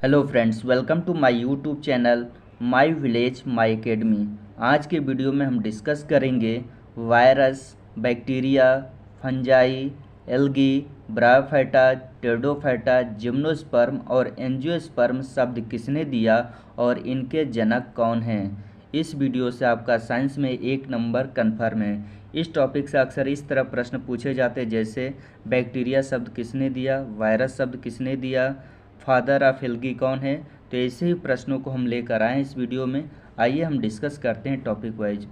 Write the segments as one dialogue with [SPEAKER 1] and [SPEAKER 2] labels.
[SPEAKER 1] Hello friends, welcome to my YouTube channel my village my academy. आज के video में हम डिस्कस करेंगे virus, bacteria, fungi, algae, bryophyta, pteridophyta, gymnosperm और angiosperm शब्द किसने दिया और इनके जनक कौन हैं। इस वीडियो से आपका साइंस में 1 नंबर कन्फर्म है। इस टॉपिक से अक्सर इस तरह प्रश्न पूछे जाते हैं, जैसे बैक्टीरिया शब्द किसने दिया, वायरस शब्द किसने दिया, फादर ऑफ एल्गी कौन है। तो ऐसे ही प्रश्नों को हम लेकर आए हैं इस वीडियो में। आइए हम डिस्कस करते हैं टॉपिक वाइज।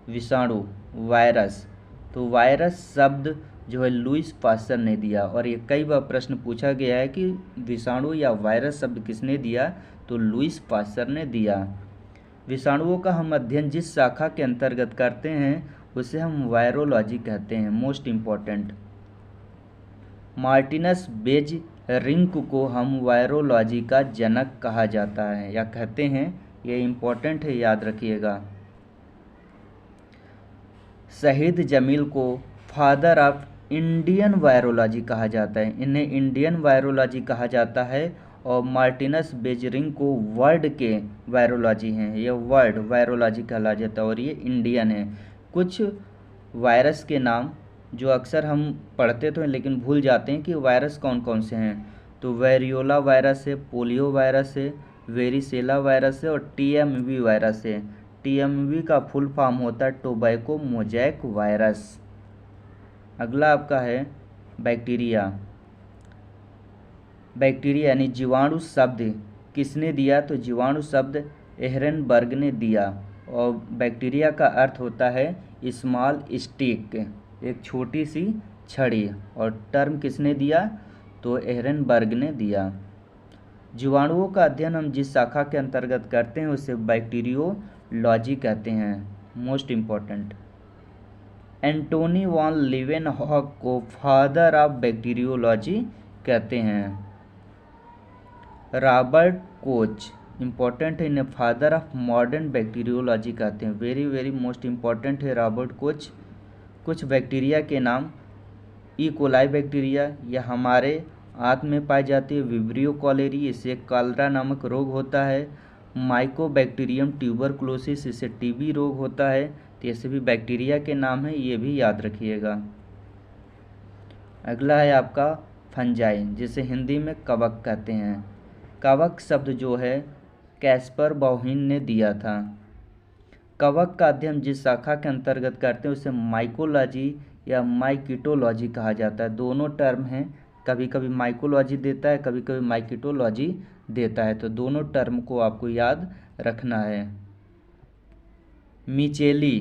[SPEAKER 1] विषाणु, वायरस। तो वायरस शब्द जो है लुईस पास्चर ने दिया, और ये कई बार प्रश्न पूछा गया है कि विषाणु या वायरस शब्द किसने दिया, तो लुईस पास्चर ने दिया। विषाणुओं का हम अध्ययन जिस शाखा के अंतर्गत करते हैं उसे हम वायरोलॉजी कहते हैं। मोस्ट इम्पॉर्टेंट, मार्टिनस बेजरिंक को हम वायरोलॉजी का जनक कहा जाता है या कहते हैं। ये इम्पोर्टेंट है, याद रखिएगा। शहीद जमील को फादर ऑफ इंडियन वायरोलॉजी कहा जाता है, इन्हें इंडियन वायरोलॉजी कहा जाता है। और मार्टिनस बेजरिंग को वर्ल्ड के वायरोलॉजी हैं, ये वर्ल्ड वायरोलॉजी कहला जाता है और ये इंडियन है। कुछ वायरस के नाम जो अक्सर हम पढ़ते तो हैं लेकिन भूल जाते हैं कि वायरस कौन कौन से हैं। तो वेरियोला वायरस है, पोलियो वायरस है, वेरिसेला वायरस है और टीएमवी वायरस है। टीएमवी का फुल फॉर्म होता है टोबैको मोजैक वायरस। अगला आपका है बैक्टीरिया। बैक्टीरिया यानी जीवाणु शब्द किसने दिया, तो जीवाणु शब्द एहरनबर्ग ने दिया। और बैक्टीरिया का अर्थ होता है स्मॉल स्टिक, एक छोटी सी छड़ी। और टर्म किसने दिया, तो एहरनबर्ग ने दिया। जीवाणुओं का अध्ययन हम जिस शाखा के अंतर्गत करते हैं उसे बैक्टीरियोलॉजी कहते हैं। Most important, Antony von Leeuwenhoek को फादर ऑफ बैक्टीरियोलॉजी कहते हैं। रॉबर्ट कोच, इम्पॉर्टेंट है, इन्हें फादर ऑफ मॉडर्न बैक्टीरियोलॉजी कहते हैं। वेरी वेरी मोस्ट इम्पॉर्टेंट है रॉबर्ट कोच। कुछ बैक्टीरिया के नाम, ई कोलाई बैक्टीरिया, यह हमारे आंत में पाई जाती है। विब्रियो कॉलेरी, इससे कॉलरा नामक रोग होता है। माइकोबैक्टीरियम ट्यूबरकुलोसिस, इससे टीबी रोग होता है। तो ऐसे भी बैक्टीरिया के नाम है, ये भी याद रखिएगा। अगला है आपका फंजाई, जिसे हिंदी में कवक कहते हैं। कवक शब्द जो है कैस्पर बाउहिन ने दिया था। कवक का अध्ययन जिस शाखा के अंतर्गत करते हैं उसे माइकोलॉजी या माइकिटोलॉजी कहा जाता है। दोनों टर्म हैं, कभी कभी माइकोलॉजी देता है, कभी कभी माइकिटोलॉजी देता है, तो दोनों टर्म को आपको याद रखना है। मिचेली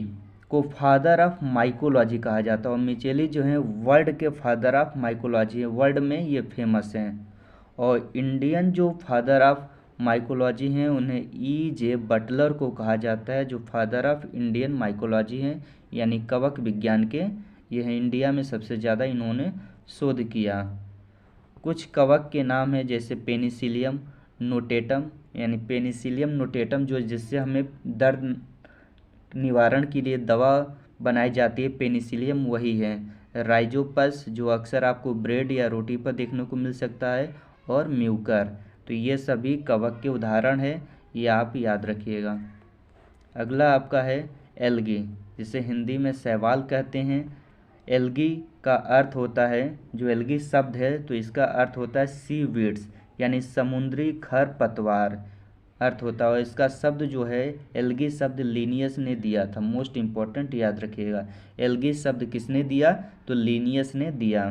[SPEAKER 1] को फादर ऑफ माइकोलॉजी कहा जाता है, और मिचेली जो है वर्ल्ड के फादर ऑफ माइकोलॉजी है, वर्ल्ड में ये फेमस हैं। और इंडियन जो फादर ऑफ माइकोलॉजी हैं उन्हें E.J. बटलर को कहा जाता है, जो फादर ऑफ इंडियन माइकोलॉजी हैं, यानी कवक विज्ञान के। ये हैं इंडिया में सबसे ज़्यादा इन्होंने शोध किया। कुछ कवक के नाम हैं जैसे पेनिसिलियम नोटेटम, यानी पेनिसिलियम नोटेटम जो जिससे हमें दर्द निवारण के लिए दवा बनाई जाती है, पेनिसिलियम वही है। राइजोपस जो अक्सर आपको ब्रेड या रोटी पर देखने को मिल सकता है, और म्यूकर। तो ये सभी कवक के उदाहरण है, ये आप याद रखिएगा। अगला आपका है एल्गी, जिसे हिंदी में शैवाल कहते हैं। एल्गी का अर्थ होता है, जो एल्गी शब्द है तो इसका अर्थ होता है सी वीड्स, यानी समुद्री खरपतवार अर्थ होता है। इसका शब्द जो है एल्गी शब्द लिनियस ने दिया था। मोस्ट इम्पॉर्टेंट, याद रखिएगा। एल्गी शब्द किसने दिया, तो लिनियस ने दिया।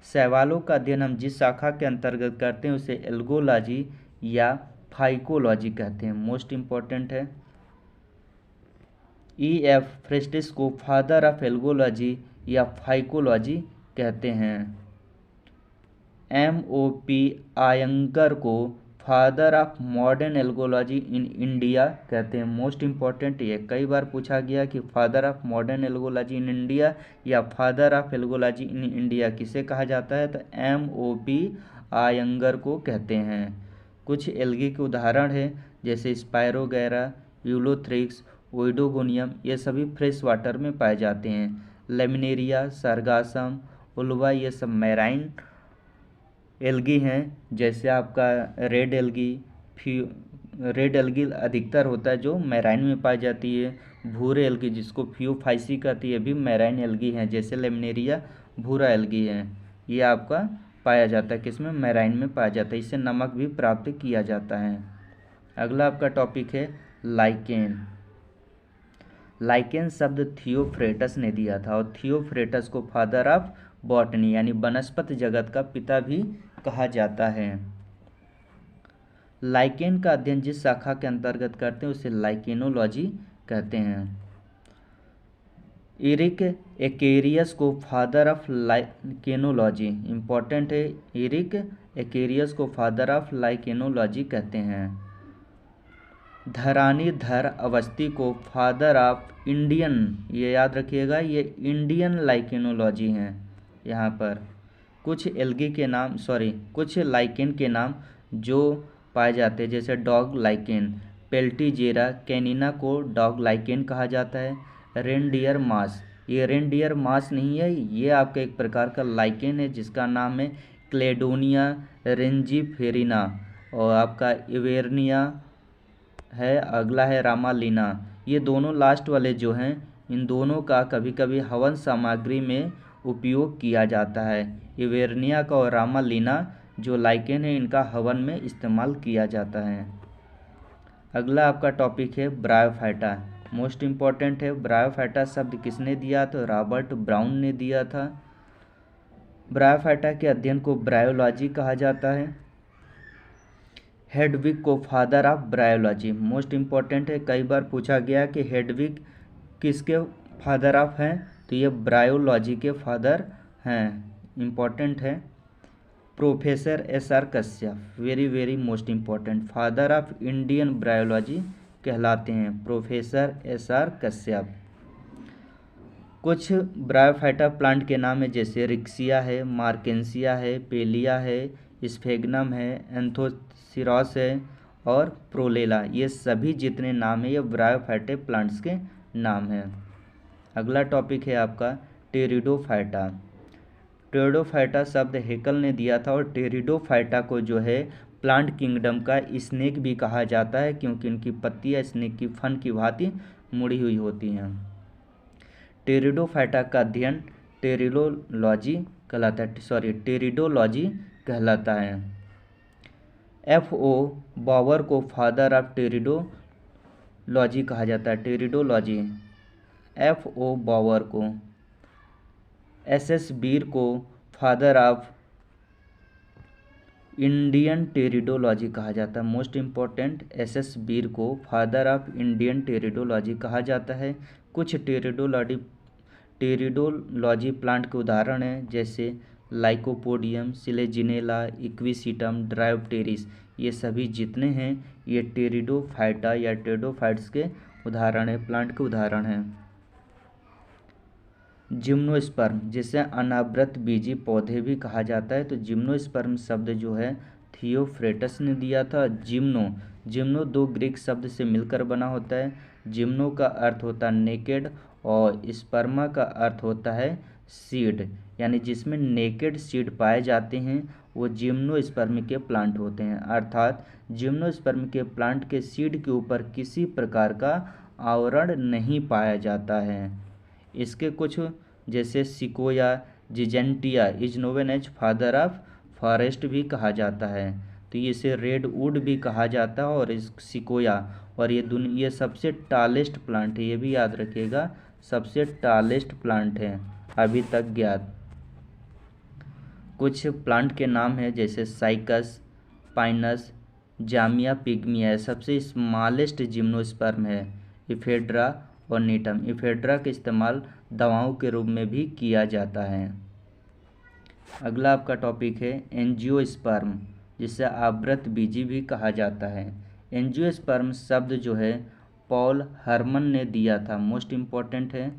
[SPEAKER 1] शैवालों का अध्ययन हम जिस शाखा के अंतर्गत करते हैं उसे एल्गोलॉजी या फाइकोलॉजी कहते हैं। मोस्ट इम्पॉर्टेंट है। E.F. फ्रेस्टिस को फादर ऑफ एल्गोलॉजी या फाइकोलॉजी कहते हैं। M.O.P. आयंगर को father of modern algology in India कहते हैं। मोस्ट इम्पॉर्टेंट, ये कई बार पूछा गया कि father of modern algology in India या father of algology in India किसे कहा जाता है, तो M.O.P. आयंगर को कहते हैं। कुछ एल्गी के उदाहरण हैं जैसे स्पायरोगैरा, यूलोथ्रिक्स, ओइडोगोनियम, ये सभी फ्रेश वाटर में पाए जाते हैं। लेमिनेरिया, सरगासम, उल्वा, ये सब मैराइन एल्गी हैं, जैसे आपका रेड एल्गी, रेड एल्गी अधिकतर होता है जो मैराइन में पाई जाती है। भूरे एल्गी जिसको फियोफाइसी कहती है भी मैराइन एल्गी हैं, जैसे लेमनेरिया भूरा एल्गी है। ये आपका पाया जाता है किसमें, मैराइन में पाया जाता है। इससे नमक भी प्राप्त किया जाता है। अगला आपका टॉपिक है लाइकेन। लाइकेन शब्द थियोफ्रेटस ने दिया था और थियोफ्रेटस को फादर ऑफ बॉटनी यानी वनस्पति जगत का पिता भी कहा जाता है। लाइकेन का अध्ययन जिस शाखा के अंतर्गत करते हैं उसे लाइकेनोलॉजी कहते हैं। इरिक एकेरियस को फादर ऑफ लाइकेनोलॉजी, इंपॉर्टेंट है, इरिक एकेरियस को फादर ऑफ लाइकेनोलॉजी कहते हैं। धरानीधर अवस्थी को फादर ऑफ इंडियन, ये याद रखिएगा, ये इंडियन लाइकेनोलॉजी हैं। यहाँ पर कुछ एल्गी के नाम, कुछ लाइकेन के नाम जो पाए जाते हैं, जैसे डॉग लाइकेन, पेल्टीजेरा कैनिना को डॉग लाइकेन कहा जाता है। रेनडियर मास, ये रेनडियर मास नहीं है, ये आपका एक प्रकार का लाइकेन है जिसका नाम है क्लेडोनिया रेंजीफेरिना, और आपका इवेरनिया है। अगला है रामालीना। ये दोनों लास्ट वाले जो हैं, इन दोनों का कभी कभी हवन सामग्री में उपयोग किया जाता है। इवेरनिया का और रामालीना जो लाइकेन है, इनका हवन में इस्तेमाल किया जाता है। अगला आपका टॉपिक है ब्रायोफाइटा, मोस्ट इम्पॉर्टेंट है। ब्रायोफाइटा शब्द किसने दिया, तो रॉबर्ट ब्राउन ने दिया था। ब्रायोफाइटा के अध्ययन को ब्रायोलॉजी कहा जाता है। हेडविग को father of bryology, most important है, कई बार पूछा गया कि हेडविग किसके फादर ऑफ हैं, तो ये ब्रायोलॉजी के फादर हैं, इम्पॉर्टेंट है। Professor SR. Kashyap, very very most important, father of Indian bryology कहलाते हैं प्रोफेसर एस.आर. कश्यप। कुछ ब्रायोफाइटा प्लांट के नाम है, जैसे रिक्सिया है, मार्केंसिया है, पेलिया है, स्फेगनम है, एंथोसिरॉस है और प्रोलेला। ये सभी जितने नाम हैं ये ब्रायोफाइटे प्लांट्स के नाम हैं। अगला टॉपिक है आपका टेरिडोफाइटा। टेरिडोफाइटा शब्द हेकल ने दिया था और टेरिडोफाइटा को जो है प्लांट किंगडम का स्नेक भी कहा जाता है, क्योंकि इनकी पत्तियां स्नेक की फन की भांति मुड़ी हुई होती हैं। टेरिडोफाइटा का अध्ययन टेरिडोलॉजी कहलाता है। F.O. बॉवर को फादर ऑफ टेरिडोलॉजी कहा जाता है, टेरिडोलॉजी F.O. बॉवर को। S.S. बीर को फादर ऑफ इंडियन टेरिडोलॉजी कहा जाता है, मोस्ट इम्पॉर्टेंट, S.S. बीर को फादर ऑफ इंडियन टेरिडोलॉजी कहा जाता है। कुछ टेरिडोलॉजी प्लांट के उदाहरण हैं, जैसे लाइकोपोडियम, सिलेजिनेला, इक्विसिटम, ड्रायोप्टेरिस। ये सभी जितने हैं ये टेरिडोफाइटा या टेरिडोफाइट्स के उदाहरण हैं, प्लांट के उदाहरण हैं। जिम्नोस्पर्म, जिसे अनावृत बीजी पौधे भी कहा जाता है, तो जिम्नोस्पर्म शब्द जो है थियोफ्रेटस ने दिया था। जिम्नो दो ग्रीक शब्द से मिलकर बना होता है। जिम्नो का अर्थ होता है नेकेड और स्पर्मा का अर्थ होता है सीड, यानी जिसमें नेकेड सीड पाए जाते हैं वो जिम्नोस्पर्म के प्लांट होते हैं। अर्थात जिम्नोस्पर्म के प्लांट के सीड के ऊपर किसी प्रकार का आवरण नहीं पाया जाता है। इसके कुछ जैसे sequoia gigantea is known as father of forest भी कहा जाता है, तो इसे रेड वुड भी कहा जाता है। और इस सिकोया, और ये सबसे टालेस्ट प्लांट है, ये भी याद रखिएगा, सबसे टालेस्ट प्लांट है अभी तक ज्ञात। कुछ प्लांट के नाम है जैसे साइकस, पाइनस, जामिया पिग्मिया, सबसे स्मॉलेस्ट जिम्नोस्पर्म है इफेड्रा और नीटम। इफेड्रा का इस्तेमाल दवाओं के रूप में भी किया जाता है। अगला आपका टॉपिक है एंजियोस्पर्म, जिसे आवृत बीजी भी कहा जाता है। एंजियोस्पर्म शब्द जो है पॉल हरमन ने दिया था, मोस्ट इम्पॉर्टेंट है।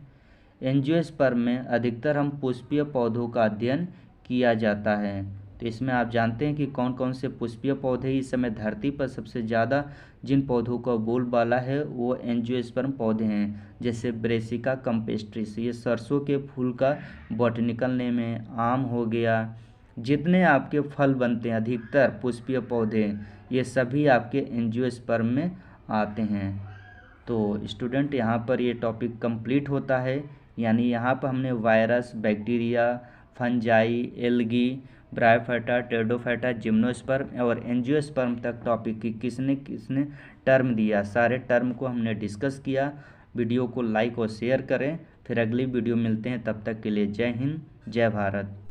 [SPEAKER 1] एंजियोस्पर्म में अधिकतर हम पुष्पीय पौधों का अध्ययन किया जाता है, तो इसमें आप जानते हैं कि कौन कौन से पुष्पीय पौधे इस समय धरती पर सबसे ज़्यादा जिन पौधों का बोलबाला है वो एंजियोस्पर्म पौधे हैं, जैसे ब्रेसिका कैम्पेस्ट्रिस, ये सरसों के फूल का बॉटनिकल नेम है। आम हो गया, जितने आपके फल बनते हैं अधिकतर पुष्पीय पौधे, ये सभी आपके एंजियोस्पर्म में आते हैं। तो स्टूडेंट यहाँ पर ये टॉपिक कंप्लीट होता है, यानी यहाँ पर हमने virus, bacteria, fungi, algae, bryophyta, pteridophyta, gymnosperm और एंजियोस्पर्म तक टॉपिक की किसने किसने टर्म दिया, सारे टर्म को हमने डिस्कस किया। वीडियो को लाइक और शेयर करें। फिर अगली वीडियो मिलते हैं, तब तक के लिए जय हिंद, जय भारत।